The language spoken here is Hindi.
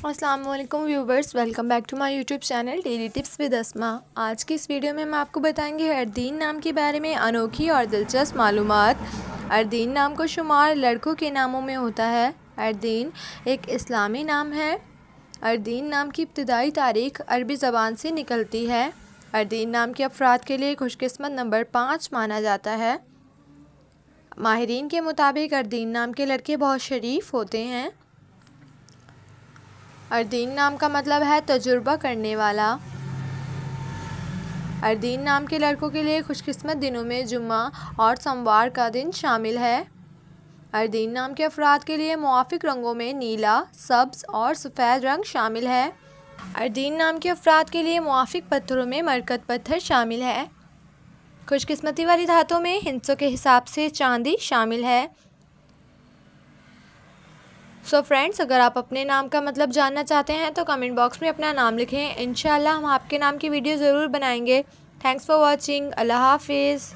अस्सलाम वालेकुम viewers, welcome back to my YouTube channel daily tips with Asma. आज की इस वीडियो में हम आपको बताएंगे अर्दीन नाम के बारे में अनोखी और दिलचस्प मालूमात। अर्दीन नाम को शुमार लड़कों के नामों में होता है। अर्दीन एक इस्लामी नाम है। अर्दीन नाम की इब्तिदाई तारीख अरबी ज़बान से निकलती है। अर्दीन नाम के अफराद के लिए खुशकिस्मत नंबर 5 माना जाता है। माहिरीन के मुताबिक अर्दीन नाम के लड़के बहुत शरीफ होते हैं। अर्दीन नाम का मतलब है तजुर्बा करने वाला। अर्दीन नाम के लड़कों के लिए खुशकिस्मत दिनों में जुम्मा और सोमवार का दिन शामिल है। अर्दीन नाम के अफराद के लिए मुआफिक रंगों में नीला, सब्ज़ और सफ़ेद रंग शामिल है। अर्दीन नाम के अफराद के लिए मुआफिक पत्थरों में मरकत पत्थर शामिल है। खुशकिस्मती वाली धातों में हिंसों के हिसाब से चांदी शामिल है। सो फ्रेंड्स, अगर आप अपने नाम का मतलब जानना चाहते हैं तो कमेंट बॉक्स में अपना नाम लिखें। इंशाल्लाह हम आपके नाम की वीडियो ज़रूर बनाएंगे। Thanks for watching. अल्लाह हाफिज़।